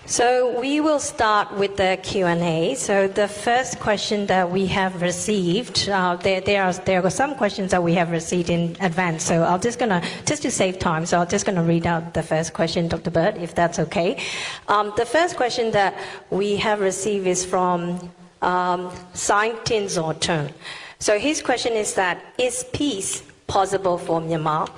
So we will start with the Q&A. So the first question that we have received, there are some questions that we have received in advance. So I'll just to save time, so I'm just gonna read out the first question, Dr. Byrd, if that's okay. The first question that we have received is from Saint Zorton. So his question is that, is peace possible for Myanmar?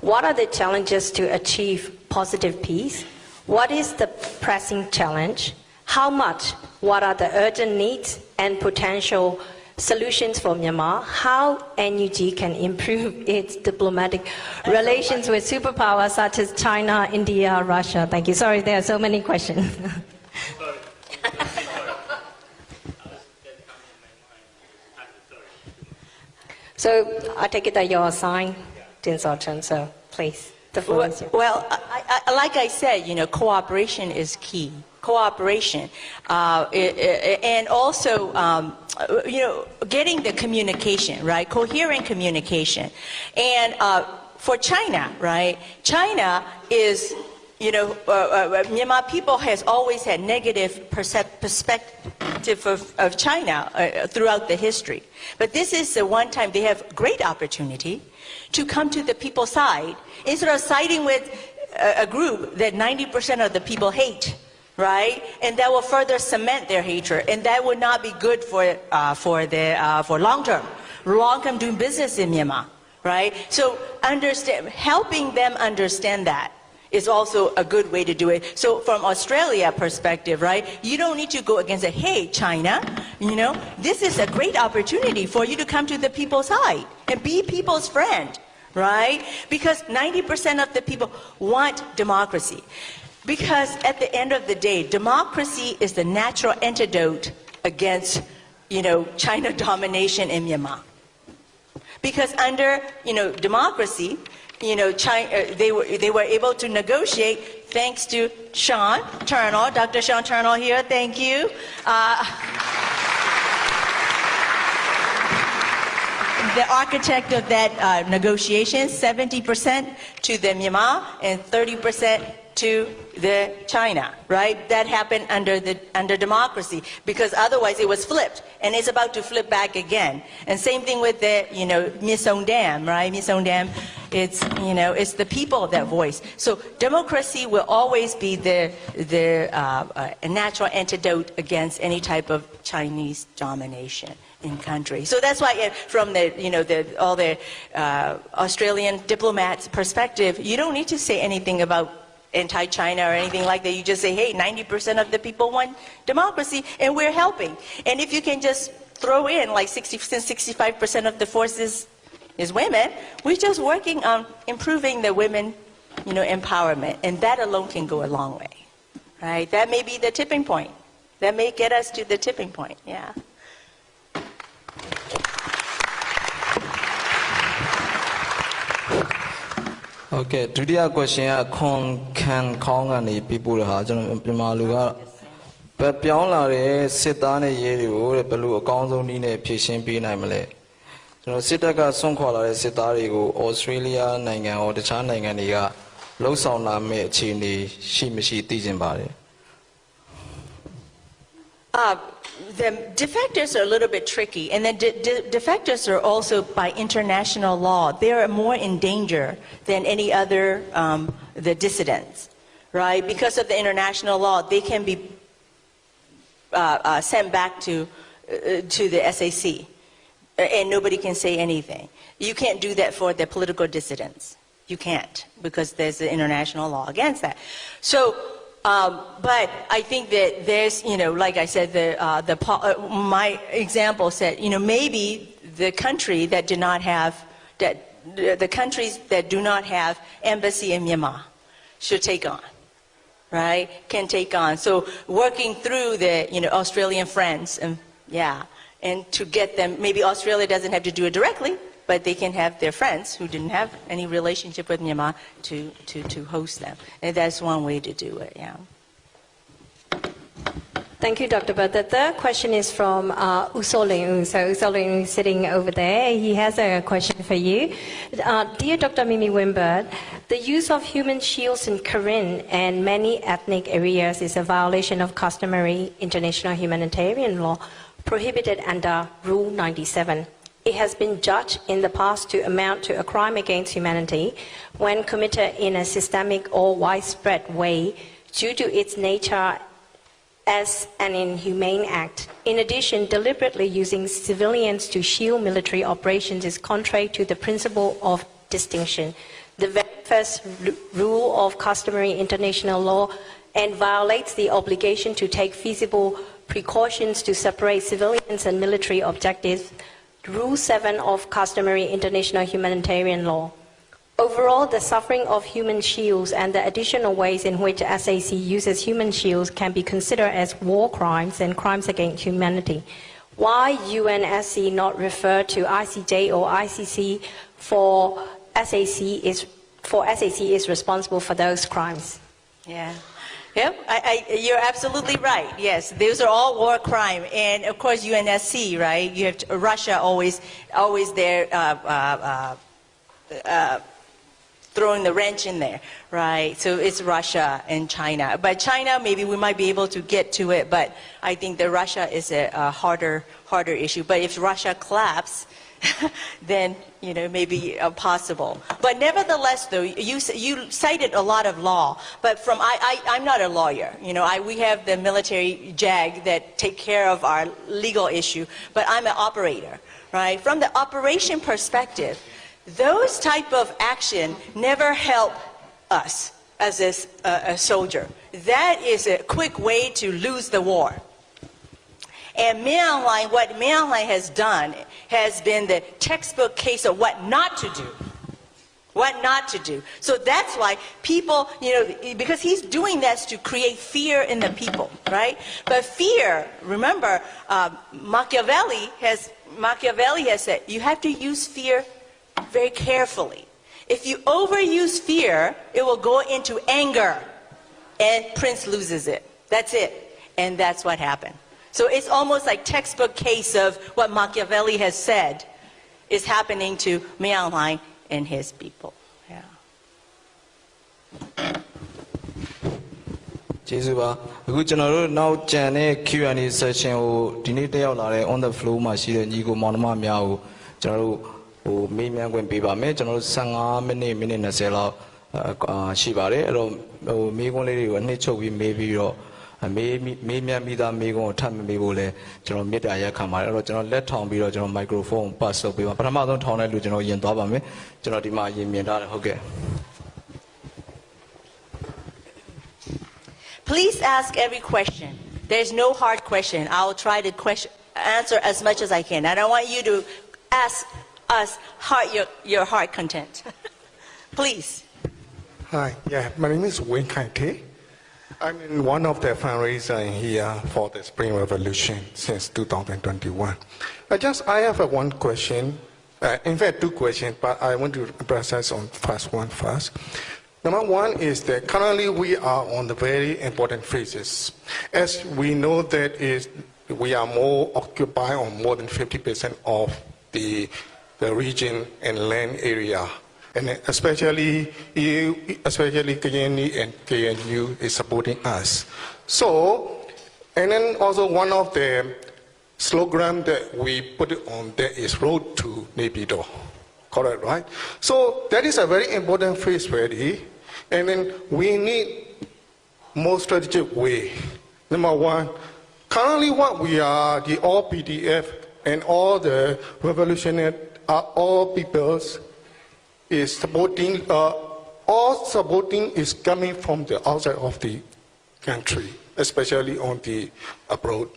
What are the challenges to achieve positive peace? What is the pressing challenge? How much? What are the urgent needs and potential solutions for Myanmar? How NUG can improve its diplomatic relations with superpowers such as China, India, Russia? Thank you. Sorry, there are so many questions. So I take it that you're assigned Tin Sorton, so please. Well, like I said, cooperation is key. Cooperation, and also, getting the communication, right? Coherent communication. And for China, right? China is, Myanmar people has always had negative perspective of China throughout the history. But this is the one time they have great opportunity to come to the people's side instead of siding with a group that 90% of the people hate, right? And that will further cement their hatred, and that would not be good for long term doing business in Myanmar, right? So helping them understand that is also a good way to do it. So from Australia perspective, right, you don't need to go against it. Hey, China, this is a great opportunity for you to come to the people's side and be people's friend, right? Because 90% of the people want democracy. Because at the end of the day, democracy is the natural antidote against, China domination in Myanmar. Because under, democracy, China, they were able to negotiate thanks to Sean Turnell, Dr. Sean Turnell here, thank you. The architect of that negotiation, 70% to the Myanmar and 30% to the China, right? That happened under democracy, because otherwise it was flipped, and it's about to flip back again. And same thing with the, Misong Dam, right? Misong Dam, it's the people that voice. So democracy will always be the natural antidote against any type of Chinese domination in country. So that's why from all the Australian diplomats' perspective, you don't need to say anything about anti-China or anything like that. You just say, hey, 90% of the people want democracy, and we're helping. And if you can just throw in like 65% of the forces is women, we're just working on improving the women, empowerment, and that alone can go a long way, right? That may be the tipping point. That may get us to the tipping point, yeah. Okay, ဒုတိယ question ကခွန်ခံခေါင်းကနေပြပို့တဲ့ဟာကျွန်တော်မြန်မာလူကပြောင်းလာတဲ့စစ်သားနဲ့ရဲတွေကိုဘယ်လိုအကောင်းဆုံးနည်းနဲ့ဖြည့်ရှင်းပေးနိုင်မလဲကျွန်တော်စစ်တပ်ကဆွန့်ခွာလာတဲ့စစ်သားတွေကိုဩစတြေးလျနိုင်ငံရောတခြားနိုင်ငံတွေကလှုပ်ဆောင်လာမဲ့အခြေအနေရှိမရှိသိချင်ပါတယ် The defectors are a little bit tricky, and the defectors are also by international law. They are more in danger than any other the dissidents, right? Because of the international law, they can be sent back to the SAC, and nobody can say anything. You can't do that for the political dissidents. You can't, because there's the international law against that. So. But I think that there's, like I said, my example said, maybe the country that did not have, the countries that do not have embassy in Myanmar should take on, right, can take on. So working through the, Australian friends, and and to get them, maybe Australia doesn't have to do it directly, but they can have their friends who didn't have any relationship with Myanmar to host them. And that's one way to do it, Thank you, Dr. Byrd. The third question is from Usoling. So Usoling is sitting over there. He has a question for you. Dear Dr. MieMie Byrd, the use of human shields in Karen and many ethnic areas is a violation of customary international humanitarian law prohibited under Rule 97. It has been judged in the past to amount to a crime against humanity when committed in a systemic or widespread way due to its nature as an inhumane act. In addition, deliberately using civilians to shield military operations is contrary to the principle of distinction, the very first rule of customary international law, and violates the obligation to take feasible precautions to separate civilians and military objectives, Rule 7 of customary international humanitarian law. Overall, the suffering of human shields and the additional ways in which SAC uses human shields can be considered as war crimes and crimes against humanity. Why UNSC not refer to ICJ or ICC for SAC is responsible for those crimes? Yep, you're absolutely right. Yes, those are all war crime, and of course UNSC, right? You have Russia always there. Throwing the wrench in there, right? So it's Russia and China. But China, maybe we might be able to get to it, but I think that Russia is a harder issue. But if Russia collapses, then, maybe possible. But nevertheless, though, you cited a lot of law. But I'm not a lawyer. We have the military JAG that take care of our legal issue, but I'm an operator, right? From the operation perspective, those type of action never help us as a soldier. That is a quick way to lose the war. And what MieMie has done has been the textbook case of what not to do. What not to do. So that's why people, because he's doing this to create fear in the people, right? But fear, remember, Machiavelli has said, you have to use fear very carefully. If you overuse fear, it will go into anger, and Prince loses it. That's it. And that's what happened. So it's almost like textbook case of what Machiavelli has said is happening to MieMie and his people.ကျေးဇူးပါအခုကျွန်တော်တို့နောက်ကြံတဲ့ Q&A session ကိုဒီနေ့တက်ရောက်လာတဲ့ on the floor မှာရှိတဲ့ညီကိုမောင်နှမများကိုကျွန်တော်တို့မေးမြန်းခွင့်ပေးပါမယ်ကျွန်တော်တို့15မိနစ်20လောက်ရှိပါတယ်အဲ့တော့မေးခွန်းလေးတွေကိုအနှစ်ချုပ်ပြီးမေးပြီးတော့မေးမြန်းပြီးသားမေးခွန်းကိုထပ်မမေးဖို့လဲကျွန်တော်မေတ္တာရက်ခံပါတယ်အဲ့တော့ကျွန်တော်လက်ထောင်ပြီးတော့ကျွန်တော် microphone pass လုပ်ပေးပါပထမဆုံးထောင်တဲ့လူကျွန်တော်ယင်သွားပါမယ်ကျွန်တော်ဒီမှာယင်မြင်ထားတယ်ဟုတ်ကဲ့ Please ask every question. There's no hard question. I will try to answer as much as I can. I don't want you to ask us your heart content. Please. Hi. Yeah, my name is Winn. I'm in one of the fundraisers here for the Spring Revolution since 2021. I have one question. In fact, two questions, but I want to emphasize on first one first. Number one is that currently we are on the very important phases. As we know that we are more occupied on more than 50% of the region and land area. And especially KNE and KNU is supporting us. So, and then also one of the slogans that we put on there is Road to Nepido. Correct, right? So that is a very important phase already. And then we need more strategic way. Number one, currently what we are, the all PDF and all the revolutionary, all peoples is supporting, all supporting is coming from the outside of the country, especially on the abroad,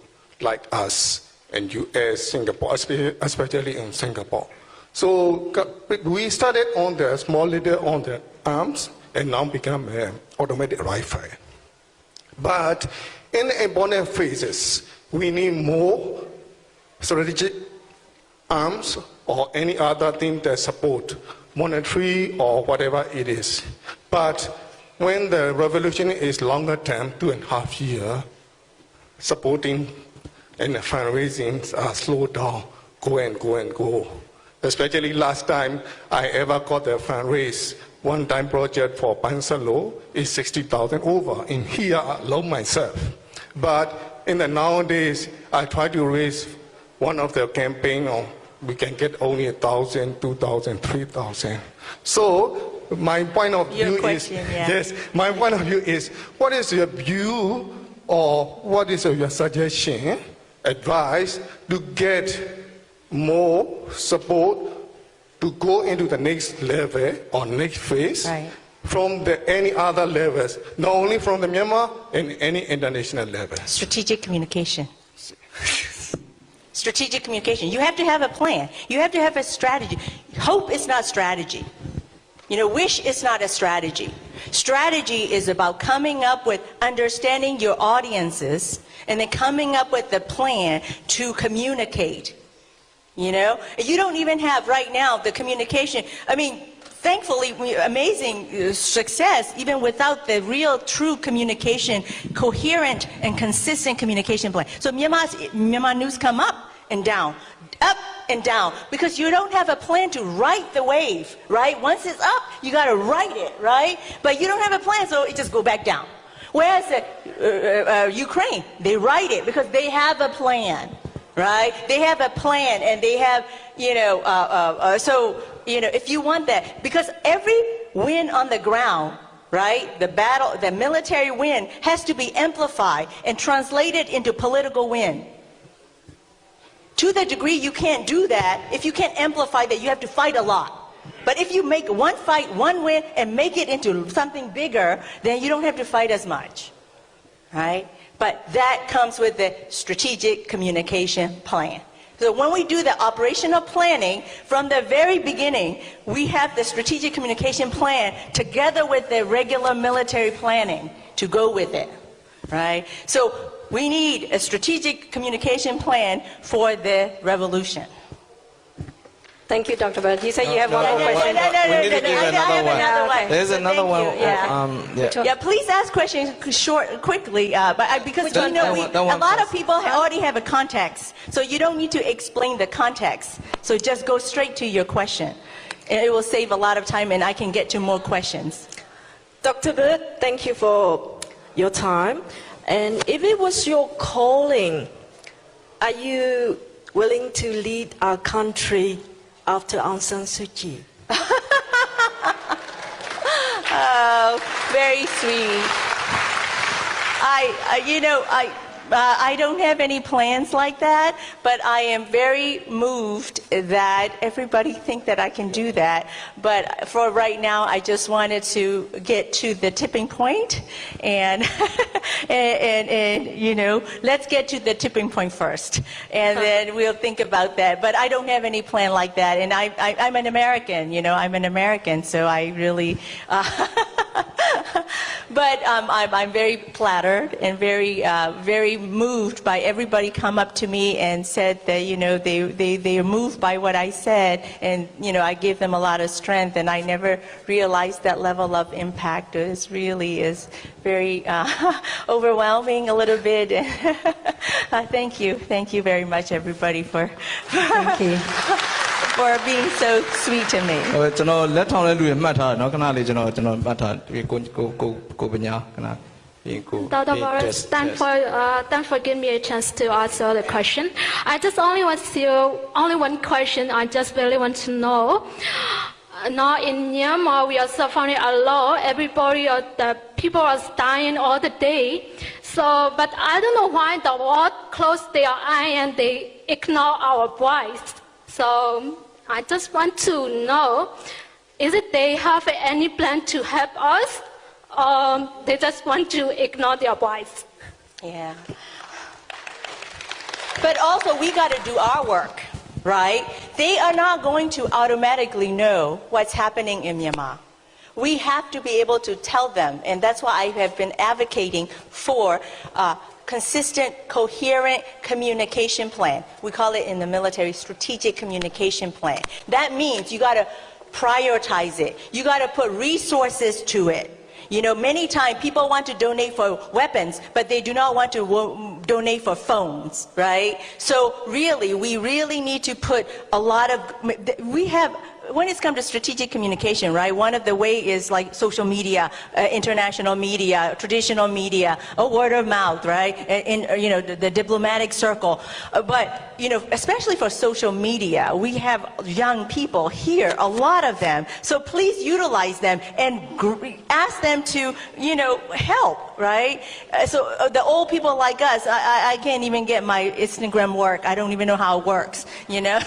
like us and US, Singapore, especially in Singapore. So we started on the small leader on the arms, and now become automatic rifle. But in important phases, we need more strategic arms or any other thing that support monetary or whatever it is. But when the revolution is longer term, 2.5 years, supporting and the fundraising are slowed down, go. Especially last time I ever got a fundraise, one-time project for Pansalo is 60,000 over in here alone myself. But in the nowadays, I try to raise one of the campaign, or we can get only 1,000, 2,000, 3,000. So my point of view is, yes, my point of view is, what is your view or what is your suggestion, advice to get more support to go into the next level or next phase from any other levels, not only from the Myanmar and any international level? Strategic communication. Strategic communication. You have to have a plan. You have to have a strategy. Hope is not strategy. Wish is not a strategy. Strategy is about coming up with understanding your audiences and then coming up with the plan to communicate. You don't even have right now the communication. I mean, thankfully, amazing success even without the real true communication, coherent and consistent communication plan. So Myanmar news come up and down, because you don't have a plan to ride the wave, right? Once it's up, you got to ride it, right? But you don't have a plan, so it just go back down. Whereas Ukraine, they ride it because they have a plan. Right? They have a plan, and they have, if you want that, because every win on the ground, right, the military win has to be amplified and translated into political win. To the degree you can't do that, if you can't amplify that, you have to fight a lot. But if you make one fight, one win, and make it into something bigger, then you don't have to fight as much, right? But that comes with the strategic communication plan. So when we do the operational planning, from the very beginning, we have the strategic communication plan together with the regular military planning to go with it, right? So we need a strategic communication plan for the revolution. Thank you, Dr. Byrd. You said you have one more question. No, I have another one. There's another one. Yeah, please ask questions quickly, because we know a lot of people already have a context, so you don't need to explain the context. So just go straight to your question, and it will save a lot of time, and I can get to more questions. Dr. Byrd, thank you for your time. And if it was your calling, are you willing to lead our country after Aung San Suu Kyi? Oh, very sweet. I don't have any plans like that, but I am very moved that everybody think that I can do that. But for right now, I just wanted to get to the tipping point, and let's get to the tipping point first, and then we'll think about that. But I don't have any plan like that, and I'm an American. I'm an American, so I really. But I'm very flattered and very moved by everybody come up to me and said that they are moved by what I said, and I gave them a lot of strength, and I never realized that level of impact is very overwhelming a little bit. Thank you very much, everybody, for being so sweet to me. Dr. Byrd, thanks for giving me a chance to answer the question. I just only one question. I just really want to know. Now in Myanmar, we are suffering a lot. The people are dying all the day. So, but I don't know why the world closed their eye and they ignore our voice. So I just want to know, is it they have any plan to help us? They just want to ignore their voice. Yeah. But also, we got to do our work, right? They are not going to automatically know what's happening in Myanmar. We have to be able to tell them, and that's why I have been advocating for consistent, coherent communication plan. We call it in the military strategic communication plan. That means you got to prioritize it. You got to put resources to it. You know, many times people want to donate for weapons, but they do not want to donate for phones, right? So really, we really need to put a lot of, we have, when it's come to strategic communication, right, one of the way is like social media, international media, traditional media, a word of mouth, right, in you know, the diplomatic circle. But, you know, especially for social media, we have young people here, a lot of them. So please utilize them and ask them to, you know, help, right? So the old people like us, I can't even get my Instagram work. I don't even know how it works, you know?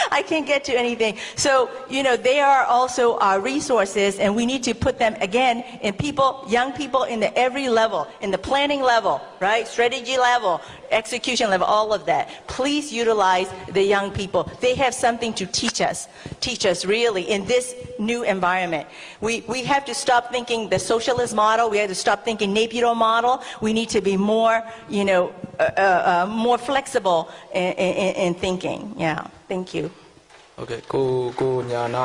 I can't get to anything. So, you know, they are also our resources, and we need to put them, again, in people, young people in the every level, in the planning level, right? Strategy level, execution level, all of that. Please utilize the young people. They have something to teach us really in this new environment. We have to stop thinking the socialist model. We have to stop thinking Napier model. We need to be more, you know, more flexible in thinking. Yeah. Thank you. Okay, goညာနာ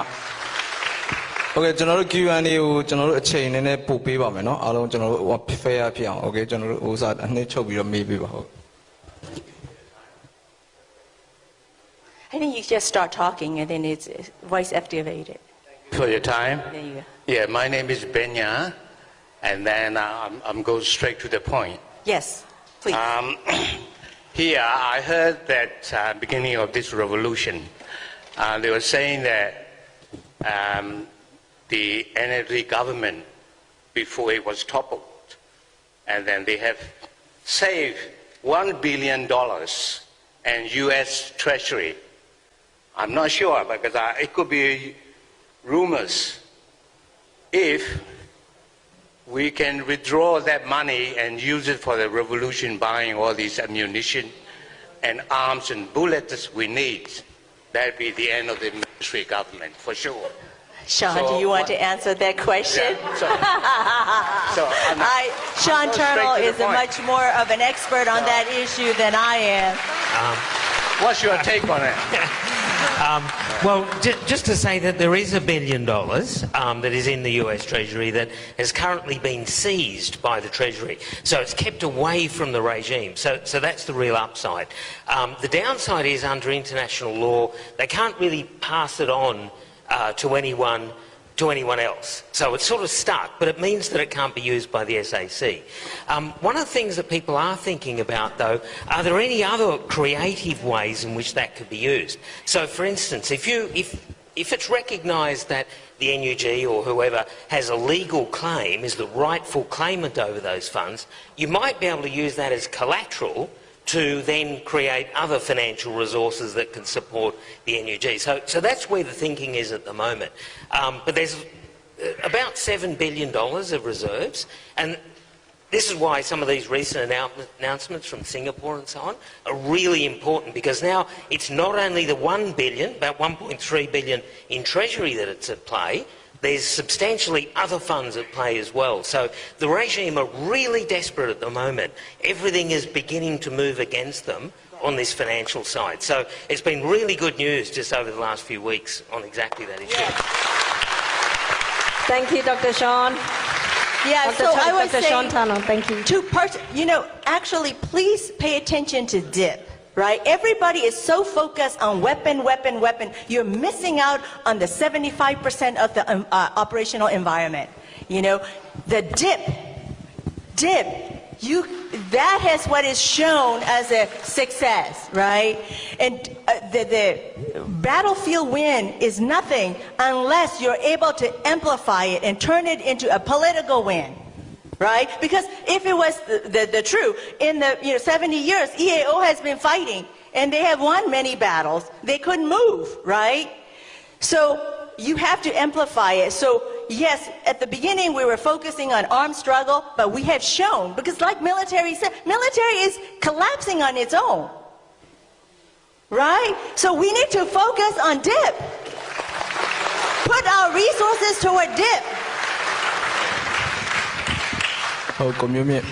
Okay ကျွန်တော်တို့ Q&A ကိုကျွန်တော်တို့အချိန်နည်းနည်းပို့ပေးပါမယ်เนาะအားလုံးကျွန်တော်တို့ fair ဖြစ်အောင် Okay ကျွန်တော်တို့ဥစားအနှစ်ချုပ်ပြီးတော့မေးပေးပါဟုတ် I think you just start talking and then it's voice activated. For your time. There you go. Yeah, my name is Benya, and then I'm going straight to the point. Yes, please. Here, I heard that beginning of this revolution, they were saying that the NLD government, before it was toppled, and then they have saved $1 billion and U.S. Treasury. I'm not sure, because it could be rumors. If we can withdraw that money and use it for the revolution, buying all these ammunition and arms and bullets we need, that'd be the end of the military government, for sure. Sean, So do you want what- to answer that question? Yeah, so Sean I'll go Turnell straight to is the point. much more of an expert on that issue than I am. What's your take on it? Well, just to say that there is $1 billion that is in the US Treasury that has currently been seized by the Treasury. So it's kept away from the regime. So that's the real upside. The downside is under international law, they can't really pass it on to anyone else. So it's sort of stuck, but it means that it can't be used by the SAC. One of the things that people are thinking about, though, are there any other creative ways in which that could be used? So, for instance, if it's recognised that the NUG or whoever has a legal claim, is the rightful claimant over those funds, you might be able to use that as collateral to then create other financial resources that can support the NUG. So that's where the thinking is at the moment. But there's about $7 billion of reserves, and this is why some of these recent announcements from Singapore and so on are really important, because now it's not only the $1 billion, about $1.3 billion in Treasury that it's at play, there's substantially other funds at play as well. So the regime are really desperate at the moment. Everything is beginning to move against them on this financial side. So it's been really good news just over the last few weeks on exactly that issue. Thank you, Dr. Sean. Yeah, so I was Dr. Sean saying, Turnell, thank you. Actually, please pay attention to DIP. Right? Everybody is so focused on weapon. You're missing out on the 75% of the operational environment. You know, the DIP, that has what is shown as a success, right? And the battlefield win is nothing unless you're able to amplify it and turn it into a political win. Right? Because if it was the true, in the 70 years, EAO has been fighting, and they have won many battles. They couldn't move, right? So you have to amplify it. So yes, at the beginning we were focusing on armed struggle, but we have shown, because like military said, military is collapsing on its own, right? So we need to focus on DIP. Put put our resources toward dip. ဟုတ်ကိုမျိုးမြင့်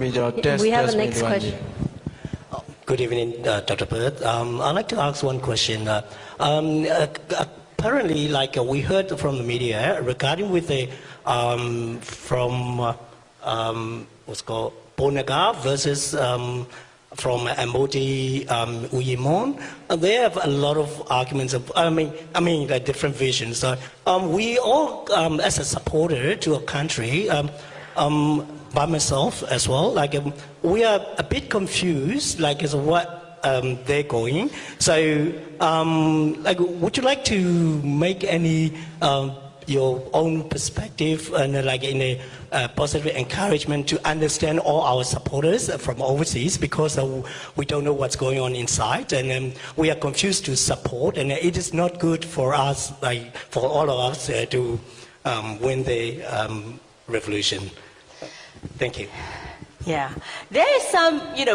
ပြီးကျွန်တော် test We have test a nextပြီး question. Good evening, Dr. Byrd. I'd like to ask one question. Apparently, we heard from the media regarding with the from what's called Bonaga versus from Ambodi Uyimon. They have a lot of arguments. Like different visions. We all, as a supporter to a country. By myself as well, we are a bit confused, as what they're going. So, would you like to make any your own perspective and in a positive encouragement to understand all our supporters from overseas, because we don't know what's going on inside, and we are confused to support, and it is not good for us, for all of us to win the revolution. Thank you. Yeah, there is some,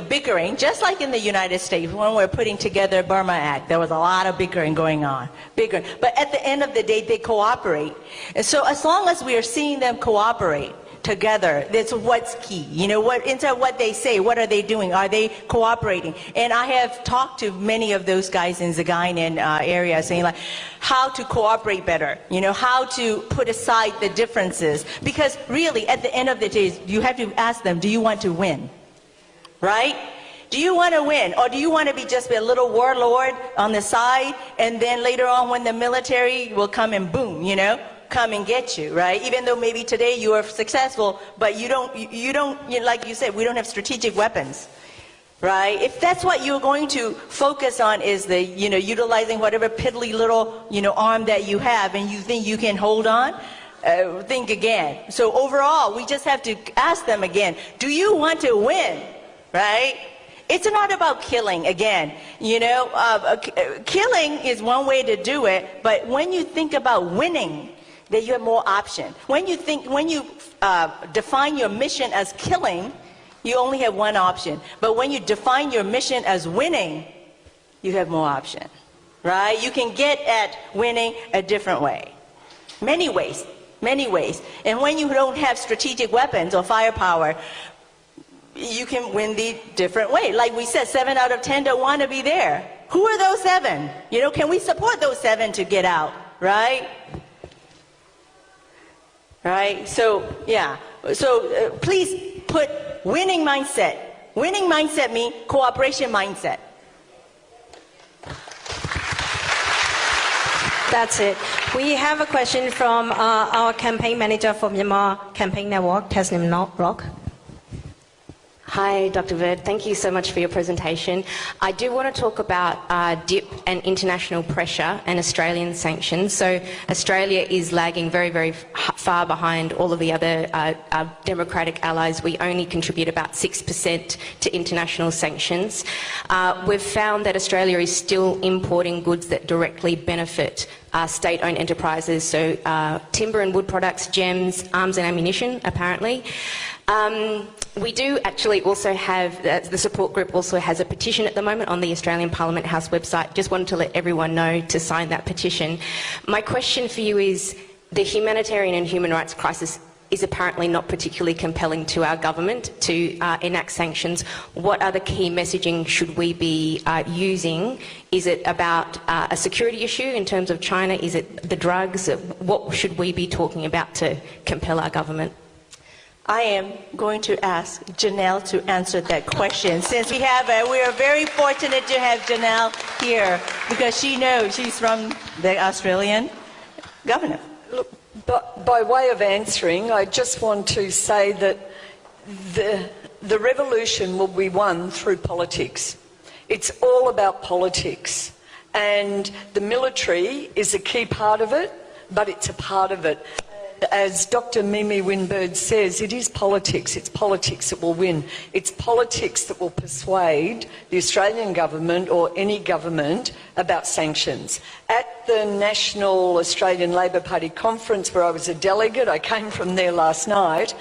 bickering, just like in the United States when we're putting together Burma Act. There was a lot of bickering going on, but at the end of the day, they cooperate. And so, as long as we are seeing them cooperate together, that's what's key. Inside what they say, what are they doing? Are they cooperating? And I have talked to many of those guys in Zagainen area, saying how to cooperate better. How to put aside the differences, because really, at the end of the day, you have to ask them, do you want to win? Right? Do you want to win, or do you want to be just a little warlord on the side, and then later on, when the military will come and boom, come and get you, right? Even though maybe today you are successful, but you don't, like you said, we don't have strategic weapons, right? If that's what you're going to focus on, is the, utilizing whatever piddly little, arm that you have, and you think you can hold on, think again. So overall, we just have to ask them again, do you want to win, right? It's not about killing again, killing is one way to do it, but when you think about winning, then you have more option. When you define your mission as killing, you only have one option. But when you define your mission as winning, you have more option, right? You can get at winning a different way, many ways. And when you don't have strategic weapons or firepower, you can win the different way. Like we said, 7 out of 10 don't want to be there. Who are those 7? Can we support those 7 to get out, right? Right? So, yeah. So, please put winning mindset. Winning mindset means cooperation mindset. That's it. We have a question from our campaign manager for Myanmar Campaign Network, Tasnim Rock. Hi, Dr. Byrd. Thank you so much for your presentation. I do want to talk about DIP and international pressure and Australian sanctions. So Australia is lagging very, very far behind all of the other democratic allies. We only contribute about 6% to international sanctions. We've found that Australia is still importing goods that directly benefit state-owned enterprises, so timber and wood products, gems, arms and ammunition, apparently. We do actually also have, the support group also has a petition at the moment on the Australian Parliament House website. Just wanted to let everyone know to sign that petition. My question for you is, the humanitarian and human rights crisis is apparently not particularly compelling to our government to enact sanctions. What other key messaging should we be using? Is it about a security issue in terms of China? Is it the drugs? What should we be talking about to compel our government? I am going to ask Janelle to answer that question, since we are very fortunate to have Janelle here, because she knows, she's from the Australian governor. Look, by way of answering, I just want to say that the revolution will be won through politics. It's all about politics, and the military is a key part of it, but it's a part of it. As Dr. MieMie Byrd says, it is politics. It's politics that will win. It's politics that will persuade the Australian government or any government about sanctions. At the National Australian Labor Party conference, where I was a delegate, I came from there last night,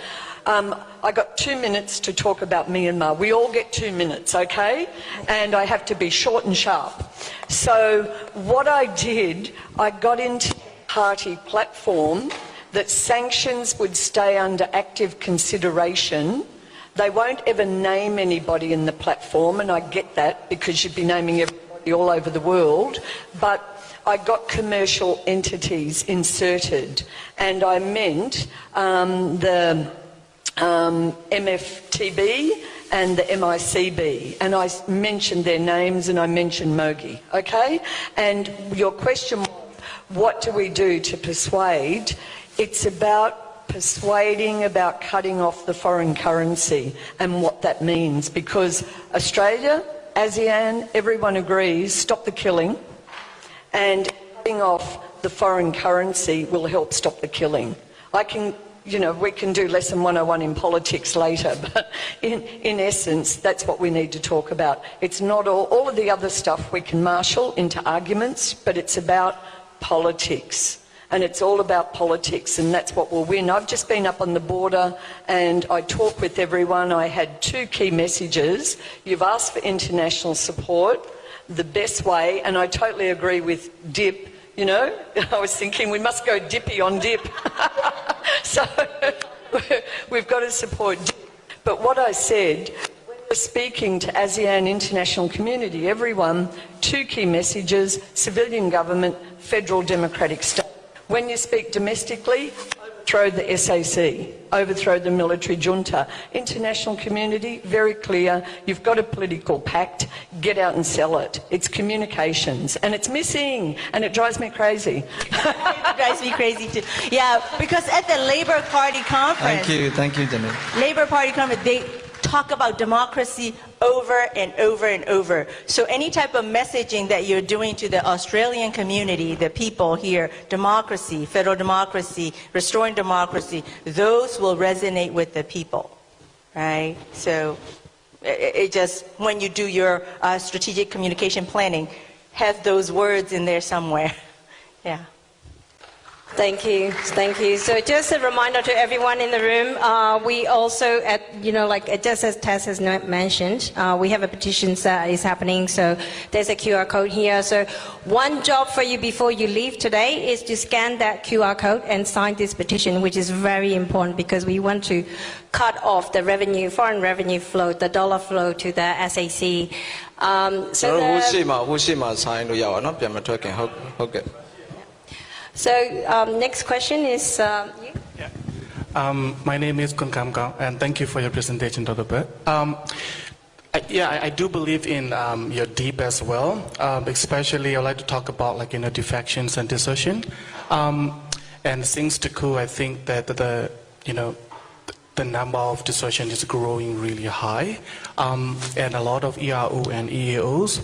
I got 2 minutes to talk about Myanmar. We all get 2 minutes, okay? And I have to be short and sharp. So what I did, I got into the party platform that sanctions would stay under active consideration. They won't ever name anybody in the platform, and I get that because you'd be naming everybody all over the world, but I got commercial entities inserted, and I meant the MFTB and the MICB, and I mentioned their names and I mentioned Mogi, okay? And your question was, what do we do to persuade? It's about persuading, about cutting off the foreign currency and what that means, because Australia, ASEAN, everyone agrees, stop the killing, and cutting off the foreign currency will help stop the killing. We can do lesson 101 in politics later, but in essence, that's what we need to talk about. It's not all of the other stuff we can marshal into arguments, but it's about politics. And it's all about politics, and that's what will win. I've just been up on the border and I talked with everyone. I had 2 key messages. You've asked for international support, the best way, and I totally agree with DIP. I was thinking we must go dippy on DIP. So we've got to support DIP. But what I said, when we're speaking to ASEAN international community, everyone, 2 key messages: civilian government, federal democratic state. When you speak domestically, overthrow the SAC, overthrow the military junta. International community, very clear, you've got a political pact, get out and sell it. It's communications, and it's missing, and it drives me crazy. It drives me crazy too. Yeah, because at the Labour Party conference... Thank you, Jamil. Labour Party conference, they talk about democracy over and over and over. So any type of messaging that you're doing to the Australian community, the people here, democracy, federal democracy, restoring democracy, those will resonate with the people, right? So it just, when you do your strategic communication planning, have those words in there somewhere. Yeah. Thank you. So just a reminder to everyone in the room, we also, just as Tess has mentioned, we have a petition that is happening, so there's a QR code here. So one job for you before you leave today is to scan that QR code and sign this petition, which is very important because we want to cut off the revenue, foreign revenue flow, the dollar flow to the SAC. So next question is you. Yeah. My name is Kun Kam Kao, and thank you for your presentation, Dr. Byrd. I do believe in your deep as well. Especially, I'd like to talk about defections and desertion. And since the coup, I think that the number of desertion is growing really high, and a lot of ERO and EAOs,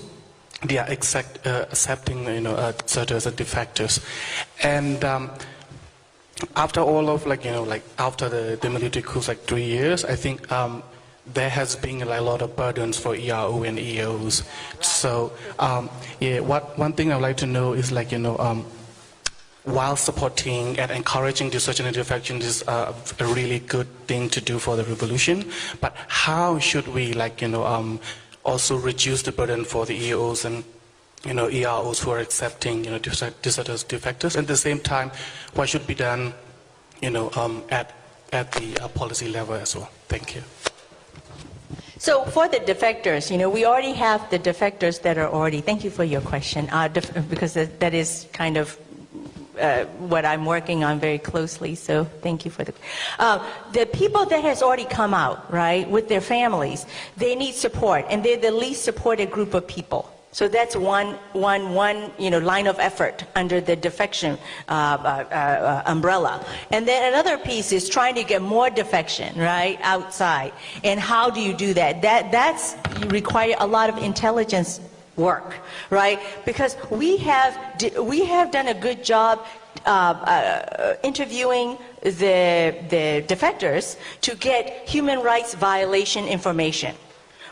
they are accepting, deserters and defectors, and after all of after the military coups, 3 years, I think there has been a lot of burdens for ERO and EAOs. So one thing I'd like to know is while supporting and encouraging desertion and defection is a really good thing to do for the revolution, but how should we also reduce the burden for the EAOs and EROs who are accepting deserters, defectors? At the same time, what should be done at the policy level as well? Thank you. So for the defectors, we already have the defectors that are already, thank you for your question, because that is kind of what I'm working on very closely, so thank you for the people that has already come out, right, with their families, they need support, and they're the least supported group of people. So that's one line of effort under the defection umbrella. And then another piece is trying to get more defection, right, outside. And how do you do that? That's require a lot of intelligence work, right? Because we have done a good job interviewing the defectors to get human rights violation information,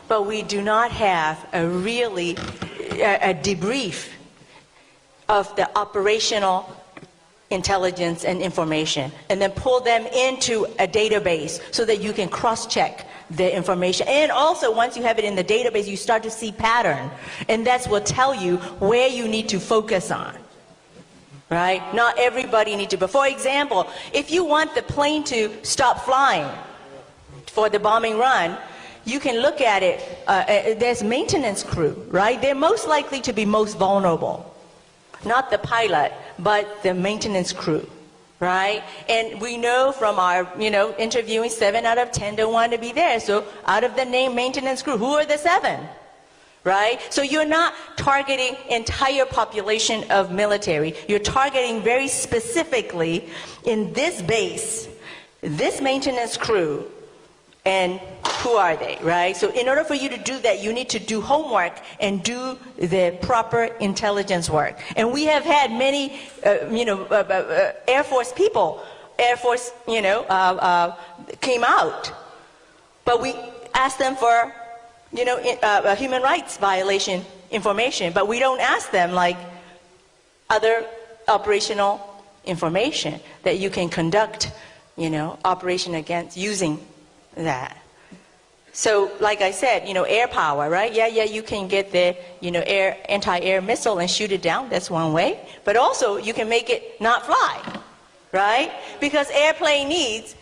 but we do not have a debrief of the operational intelligence and information, and then pull them into a database so that you can cross-check the information. And also, once you have it in the database, you start to see pattern, and that's what tell you where you need to focus on. Right? Not everybody needs to. But for example, if you want the plane to stop flying for the bombing run, you can look at it. There's maintenance crew, right? They're most likely to be most vulnerable. Not the pilot, but the maintenance crew, right? And we know from our, interviewing, 7 out of 10 don't want to be there. So out of the name maintenance crew, who are the 7? Right? So you're not targeting entire population of military. You're targeting very specifically in this base, this maintenance crew, and who are they, right? So in order for you to do that, you need to do homework and do the proper intelligence work. And we have had many, Air Force people, Air Force, came out. But we asked them for, human rights violation information. But we don't ask them like other operational information that you can conduct, operation against using that. So, like I said, air power, right? Yeah, you can get the, anti-air missile and shoot it down. That's one way. But also, you can make it not fly, right? Because airplane needs,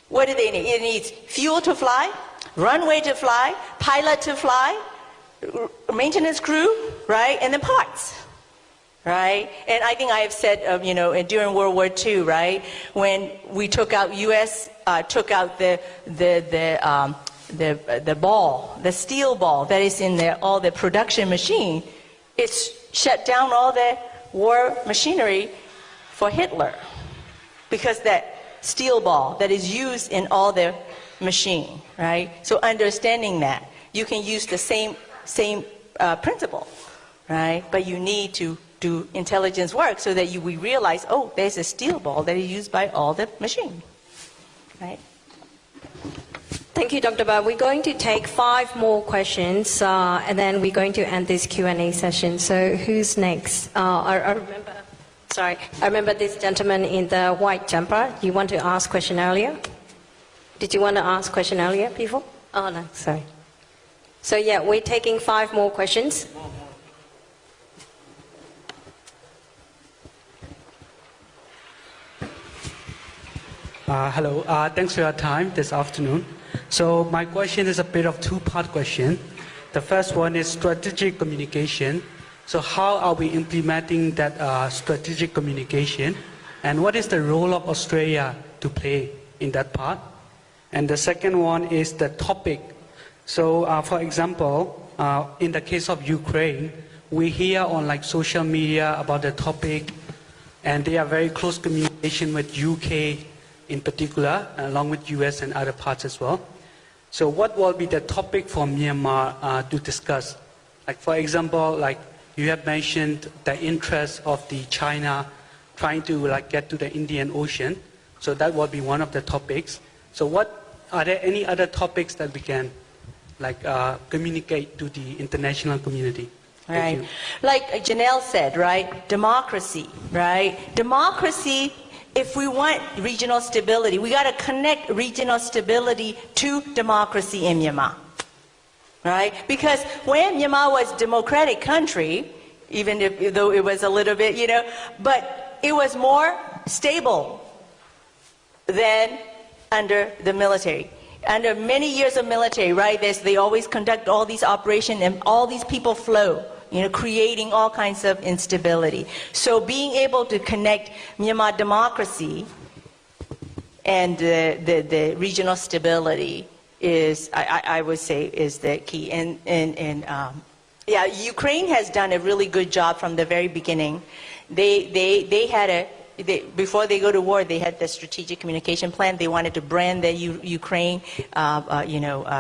what do they need? It needs fuel to fly, runway to fly, pilot to fly, maintenance crew, right? And then parts. Right? And I think I have said, during World War II, right, when we took out, U.S. Took out the ball, the steel ball that is in all the production machine, it's shut down all the war machinery for Hitler, because that steel ball that is used in all the machine, right? So understanding that, you can use the same principle, right? But you need to do intelligence work so that we realize, oh, there's a steel ball that is used by all the machine, right? Thank you, Dr. Byrd. We're going to take 5 more questions, and then we're going to end this Q&A session. So who's next? I remember this gentleman in the white jumper. You want to ask question earlier? Did you want to ask question earlier, people? Oh, no, sorry. So yeah, we're taking 5 more questions. Hello, thanks for your time this afternoon. So my question is a bit of 2-part question. The first one is strategic communication. So how are we implementing that strategic communication? And what is the role of Australia to play in that part? And the second one is the topic. So for example, in the case of Ukraine, we hear on social media about the topic, and they are very close communication with UK in particular, along with US and other parts as well. So what will be the topic for Myanmar to discuss? For example, you have mentioned the interest of the China trying to get to the Indian Ocean. So that will be one of the topics. So are there any other topics that we can communicate to the international community? Thank you. Like Janelle said, right? Democracy, right? Democracy. If we want regional stability, we got to connect regional stability to democracy in Myanmar, right? Because when Myanmar was a democratic country, even though it was a little bit, but it was more stable than under the military. Under many years of military, right? They always conduct all these operations and all these people flow, creating all kinds of instability. So being able to connect Myanmar democracy and the regional stability is, I would say, is the key. And Ukraine has done a really good job from the very beginning. They had before they go to war, they had the strategic communication plan. They wanted to brand the Ukraine,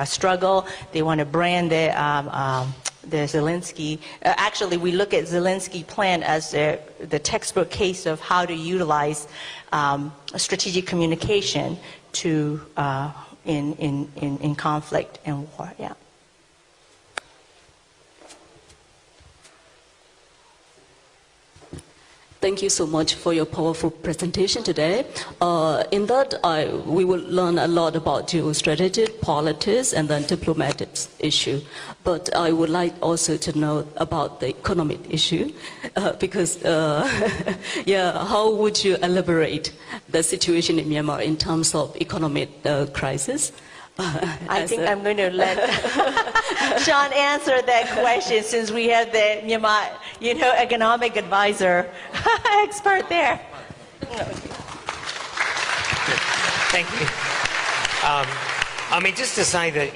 struggle. They want to brand the Zelensky. Actually, we look at Zelensky plan as the textbook case of how to utilize strategic communication to in conflict and war. Yeah. Thank you so much for your powerful presentation today. In that, we will learn a lot about geostrategic, politics, and then diplomatic issue. But I would like also to know about the economic issue, because, how would you elaborate the situation in Myanmar in terms of economic crisis? I think I'm going to let Sean answer that question since we have the Myanmar, economic advisor expert there. Thank you. Just to say that,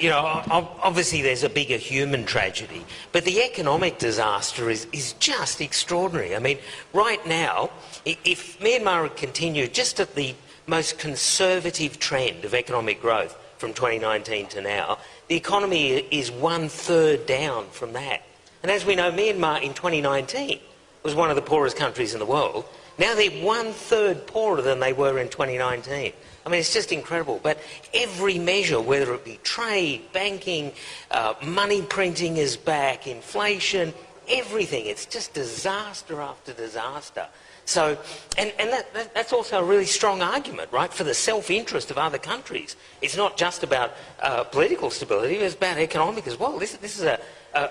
obviously there's a bigger human tragedy, but the economic disaster is just extraordinary. Right now, if Myanmar had continued just at the most conservative trend of economic growth from 2019 to now, the economy is 1/3 down from that. And as we know, Myanmar in 2019 was one of the poorest countries in the world. Now they're 1/3 poorer than they were in 2019. It's just incredible. But every measure, whether it be trade, banking, money printing is back, inflation, everything, it's just disaster after disaster. So, and that's also a really strong argument, right, for the self-interest of other countries. It's not just about political stability, it's about economic as well. This is a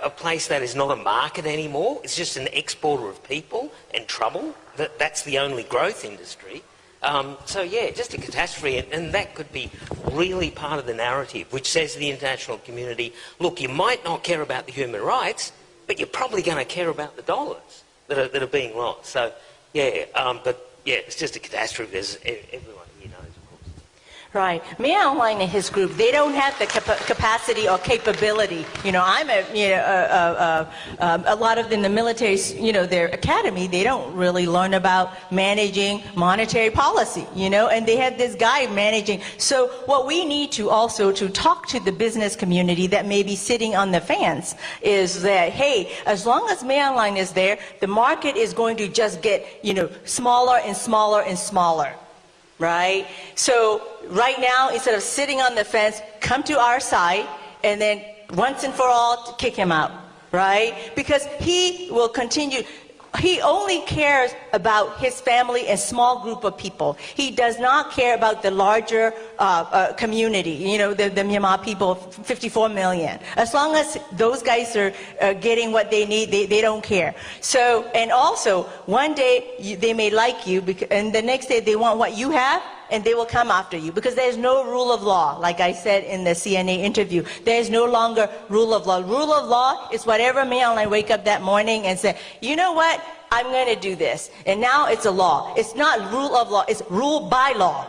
place that is not a market anymore. It's just an exporter of people and trouble. That's the only growth industry. Just a catastrophe, and that could be really part of the narrative, which says to the international community, look, you might not care about the human rights, but you're probably going to care about the dollars that are being lost. So, it's just a catastrophe, as everyone here knows, of course. Right. MieMie and his group, they don't have the capacity or capability. I'm a lot of them in the military, their academy, they don't really learn about managing monetary policy, and they have this guy managing. So what we need to also to talk to the business community that may be sitting on the fence is that, hey, as long as MieMie is there, the market is going to just get, smaller and smaller and smaller. Right? So right now, instead of sitting on the fence, come to our side and then once and for all kick him out. Right? Because he will continue. He only cares about his family and small group of people. He does not care about the larger community, the Myanmar people, 54 million. As long as those guys are getting what they need, they don't care. So, and also, one day they may like you, and the next day they want what you have, and they will come after you because there's no rule of law. Like I said in the CNA interview, there's no longer rule of law. Rule of law is whatever MieMie wake up that morning and say, you know what, I'm going to do this. And now it's a law. It's not rule of law, it's rule by law.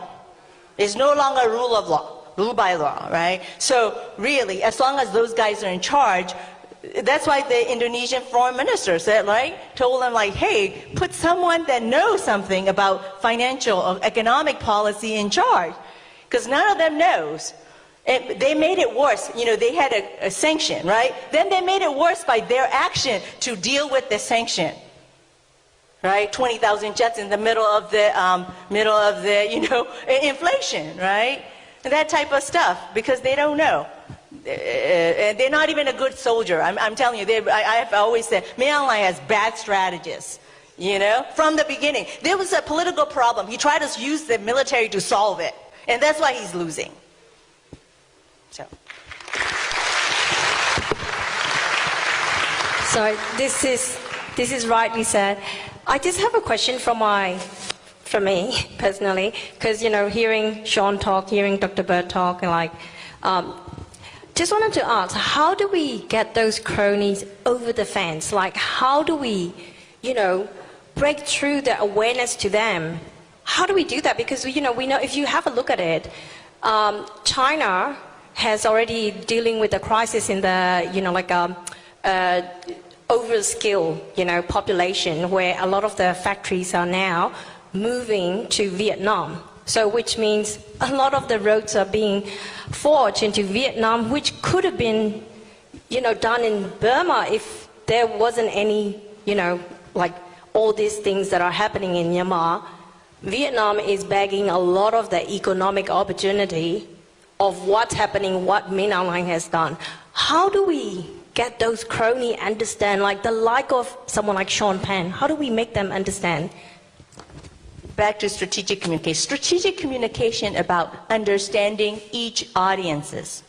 It's no longer rule of law, rule by law, right? So really, as long as those guys are in charge, that's why the Indonesian foreign minister said, told them hey, put someone that knows something about financial or economic policy in charge, because none of them knows. And they made it worse. They had a sanction, right? Then they made it worse by their action to deal with the sanction, right? 20,000 jets in the middle of the inflation, right? And that type of stuff, because they don't know. They're not even a good soldier. I'm telling you, I have always said, MieMie has bad strategists, from the beginning. There was a political problem. He tried to use the military to solve it, and that's why he's losing. So this is rightly said. I just have a question from me personally, because hearing Sean talk, hearing Dr. Byrd talk, and just wanted to ask, how do we get those cronies over the fence? How do we, break through the awareness to them? How do we do that? Because, we know if you have a look at it, China has already dealing with the crisis in the, overskilled, population, where a lot of the factories are now moving to Vietnam. So which means a lot of the roads are being forged into Vietnam, which could have been, done in Burma if there wasn't any, all these things that are happening in Myanmar. Vietnam is bagging a lot of the economic opportunity of what's happening, what MieMie has done. How do we get those cronies understand, the like of someone like Sean Penn? How do we make them understand back to strategic communication. Strategic communication about understanding each audiences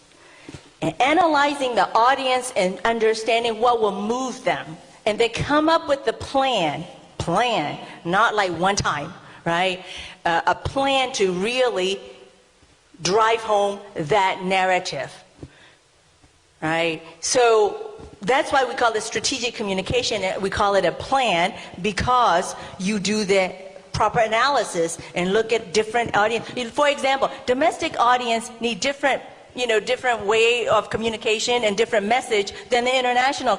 and analyzing the audience and understanding what will move them. And they come up with the plan, not like one time, right? A plan to really drive home that narrative, right? So that's why we call it strategic communication. We call it a plan because you do the proper analysis and look at different audience. For example, domestic audience need different way of communication and different message than the international,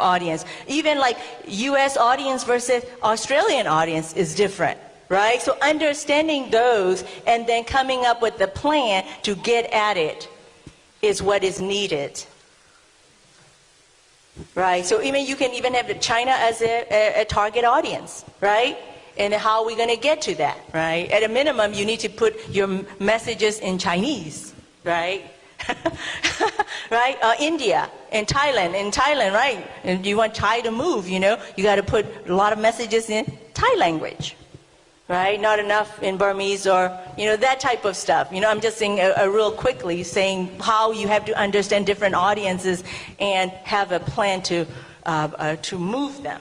audience. Even like U.S. audience versus Australian audience is different, right? So understanding those and then coming up with the plan to get at it is what is needed, right? So you can even have China as a target audience, right? And how are we going to get to that, right? At a minimum, you need to put your messages in Chinese, right? Right? India and Thailand, right? And you want Thai to move, you got to put a lot of messages in Thai language, right? Not enough in Burmese or, that type of stuff. I'm just saying real quickly saying how you have to understand different audiences and have a plan to move them.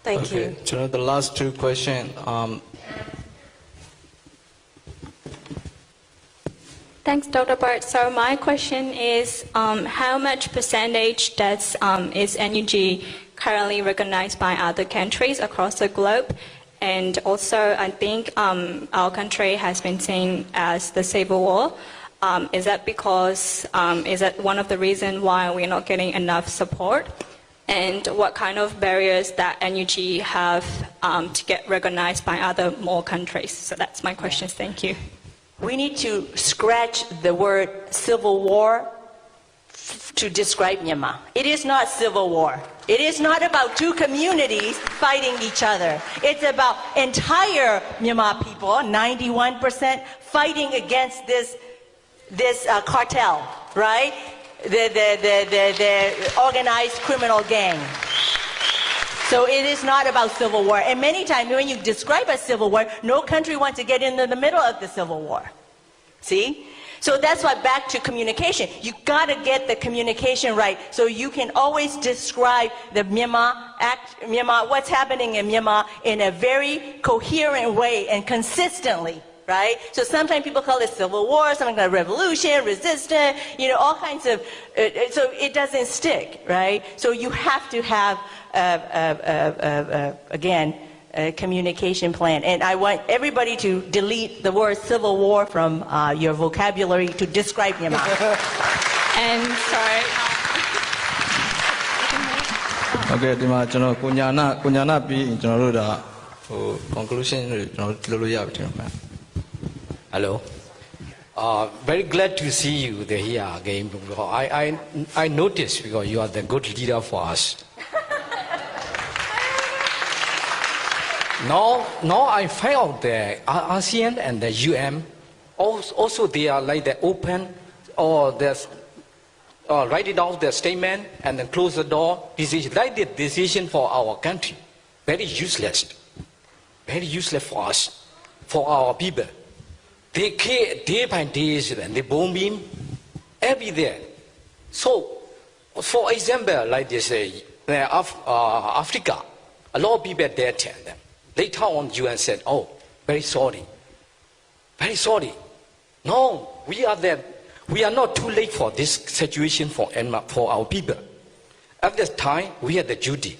Thank you. The last two questions. Thanks, Dr. Byrd. So my question is, how much percentage is NUG currently recognized by other countries across the globe? And also, I think our country has been seen as the civil war. Is that because, is that one of the reasons why we're not getting enough support? And what kind of barriers that NUG have to get recognized by more countries? So that's my questions. Thank you. We need to scratch the word civil war to describe Myanmar. It is not civil war. It is not about two communities fighting each other. It's about entire Myanmar people, 91%, fighting against this cartel, right? The organized criminal gang. So it is not about civil war. And many times when you describe a civil war, no country wants to get into the middle of the civil war. See? So that's why back to communication. You got to get the communication right so you can always describe the Myanmar, what's happening in Myanmar in a very coherent way and consistently. Right? So sometimes people call it civil war, sometimes call it revolution, resistance, all kinds of, so it doesn't stick, right? So you have to have, again, a communication plan. And I want everybody to delete the word civil war from your vocabulary to describe Myanmar. And sorry. Okay, ဒီမှာကျွန်တော်ကိုညာနာပြီးကျွန်တော်တို့ဒါconclusion ကျွန်တော်လုပ်လို့ရပြီထင်ပါတယ် Hello. Very glad to see you here again. I noticed because you are the good leader for us. Now I find out the ASEAN and the UN also they are like the open or write it out their statement and then close the door. Decision like the decision for our country. Very useless for us, for our people. They care day by day and they bomb him everywhere. So, for example, like they say, Africa, a lot of people there tell them. Later on, UN said, "Oh, very sorry, very sorry. No, we are not too late for this situation for our people. At this time, we had the duty.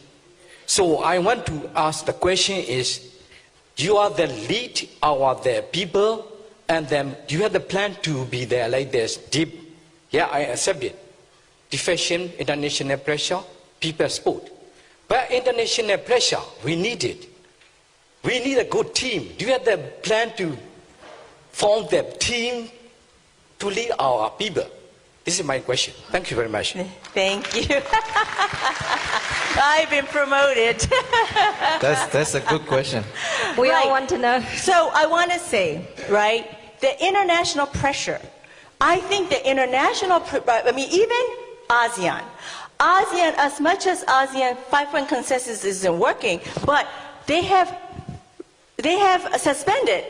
So I want to ask the question is, you are the lead, the people." And then you have the plan to be there like this, deep. Yeah, I accept it. Defection, international pressure, people support. But international pressure, we need it. We need a good team. Do you have the plan to form the team to lead our people? This is my question. Thank you very much. Thank you. I've been promoted. That's a good question. We all want to know. So I want to say, right, the international pressure. I think the international, even ASEAN, as much as ASEAN 5-point consensus isn't working, but they have they have suspended,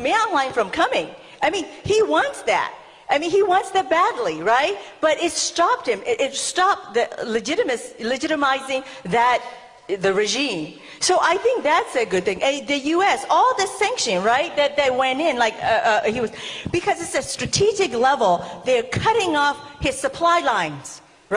MieMie from coming. I mean, he wants that. I mean, he wants that badly, right? But it stopped him. It stopped the legitimizing the regime. So I think that's a good thing. The U.S., all the sanction, right, that went in, because it's a strategic level, they're cutting off his supply lines,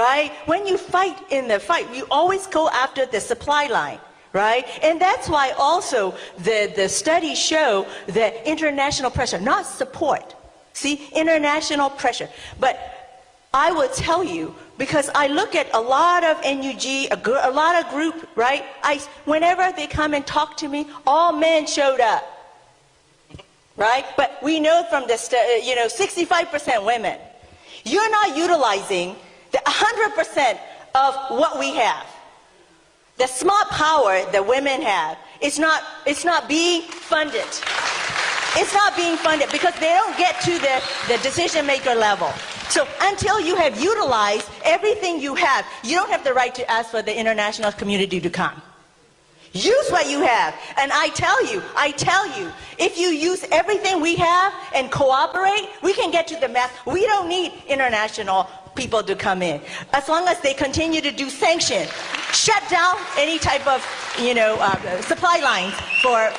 right? When you fight in the fight, you always go after the supply line. Right? And that's why also the studies show that international pressure, not support. See, international pressure. But I will tell you, because I look at a lot of NUG, a lot of group, right? Whenever they come and talk to me, all men showed up. Right? But we know from the 65% women. You're not utilizing the 100% of what we have. The smart power that women have, it's not being funded. It's not being funded because they don't get to the decision maker level. So until you have utilized everything you have, you don't have the right to ask for the international community to come. Use what you have. And I tell you, if you use everything we have and cooperate, we can get to the mass. We don't need international people to come in. As long as they continue to do sanction, shut down any type of, supply lines for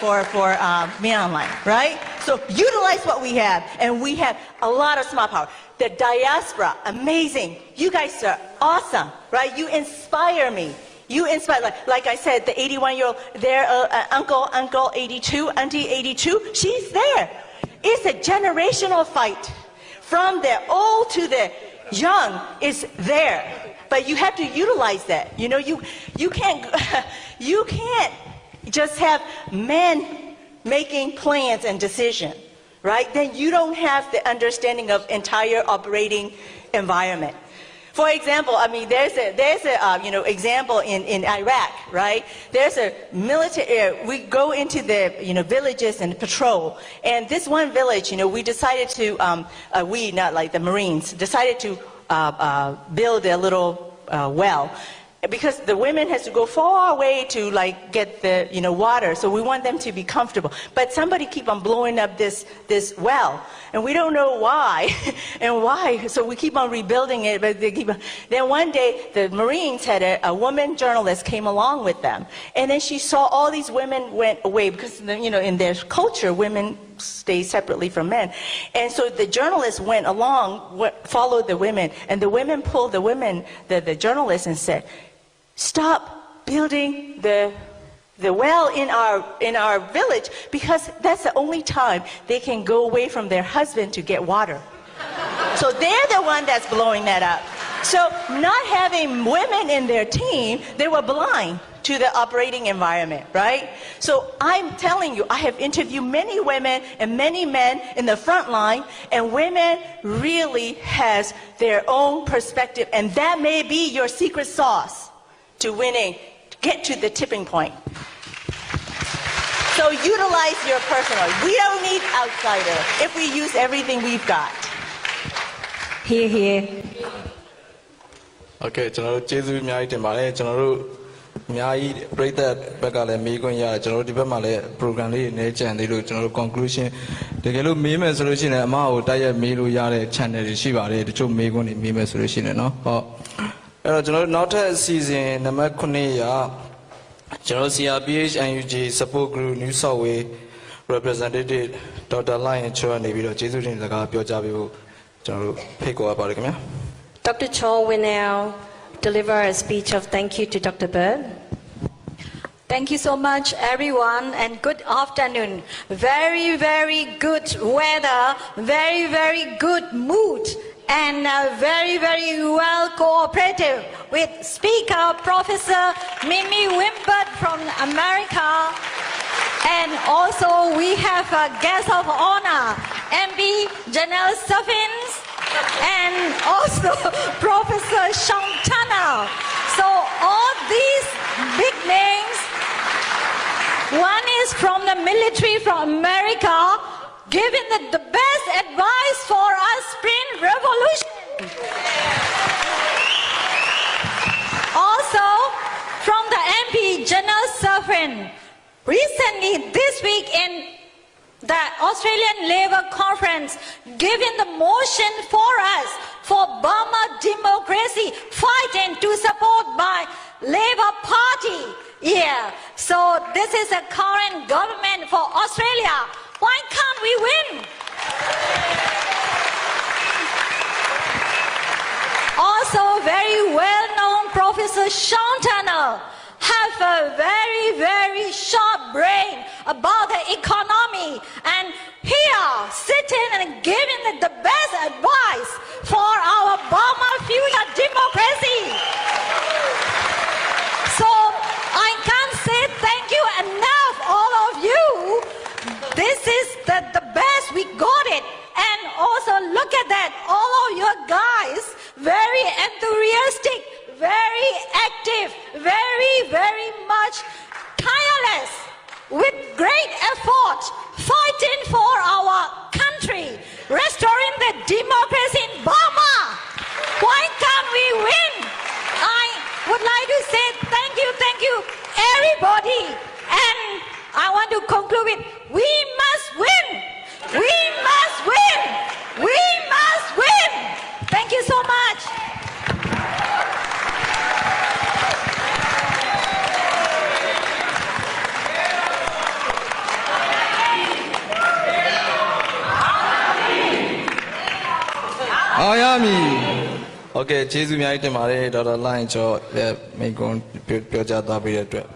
MieMie, right? So utilize what we have, and we have a lot of smart power. The diaspora, amazing. You guys are awesome, right? You inspire me. You inspire, like I said, the 81-year-old, their uncle 82, auntie 82, she's there. It's a generational fight. From the old to the young is there. But you have to utilize that. You can't just have men making plans and decisions, right? Then you don't have the understanding of entire operating environment. For example, I mean, there's a example in Iraq, right? There's a military. We go into the villages and patrol, and this one village, we decided to not like the Marines, decided to build a little well. Because the women has to go far away to get the water, so we want them to be comfortable. But somebody keep on blowing up this well, and we don't know why and why. So we keep on rebuilding it, but they keep on. Then one day the Marines had a woman journalist came along with them, and then she saw all these women went away because in their culture women stay separately from men, and so the journalist went along, followed the women, and the women pulled the journalist and said, "Stop building the well in our village because that's the only time they can go away from their husband to get water." So they're the one that's blowing that up. So not having women in their team, they were blind to the operating environment, right? So I'm telling you, I have interviewed many women and many men in the front line, and women really has their own perspective, and that may be your secret sauce to winning, to get to the tipping point. So utilize your personal. We don't need outsiders if we use everything we've got. Here. Okay, ကျွန်တော်တို့ကျေးဇူးအများကြီးတင်ပါတယ်ကျွန်တော်တို့အများကြီးပြည်သက်ဘက်ကလည်းမေးခွင့်ရတယ်ကျွန်တော်တို့ဒီဘက်မှာလည်း program လေးနည်းကြံသေးလို့ကျွန်တော်တို့ conclusion တကယ်လို့မေးမယ်ဆိုလို့ရှိရင်အမကိုတိုက်ရိုက်မေးလို့ရတဲ့ channel တွေရှိပါတယ်တချို့မေးခွန်းတွေမေးမယ်ဆိုလို့ရှိရင်เนาะဟုတ်အဲ့တော့ကျွန်တော်တို့နောက်ထပ်အစီအစဉ်နံပါတ်9ရာကျွန်တော် CRPH NUG support group New South Wales representative Dr. Lion Chua နေပြီးတော့ကျေးဇူးတင်စကားပြောကြားပေးဖို့ကျွန်တော်တို့ဖိတ်ခေါ်ပါတယ်ခင်ဗျာ Dr. Cho will now deliver a speech of thank you to Dr. Byrd. Thank you so much, everyone, and good afternoon. Very, very good weather, very, very good mood, and very, very well cooperative with Speaker Professor MieMie Byrd from America. And also we have a guest of honor, MB Janelle Stuffins, and also Professor Shantana. So all these big names, one is from the military from America, giving the best advice for our Spring Revolution. Also from the MP Janelle Stuffins, recently this week in the Australian Labour Conference given the motion for us for Burma democracy fighting to support by Labour Party. Yeah, so this is a current government for Australia. Why can't we win? Also, very well-known Professor Sean Turner have a very, very sharp brain about the economy, and here sitting and giving the best advice for our Burma future democracy. So I can't say thank you enough, all of you. This is the best, we got it. And also look at that, all of your guys, very enthusiastic, very active, very, very much tireless, with great effort, fighting for our country, restoring the democracy in Burma. Why can't we win? I would like to say thank you, everybody. And I want to conclude with, we must win. We must win. We must win. Thank you so much. MieMie. Okay, ကျေးဇူးအများကြီးတင်ပါတယ်ဒေါက်တာလိုင်းကျော်ရဲ့မိန့်ခွန်းပြောကြားသွားပေးတဲ့အတွက်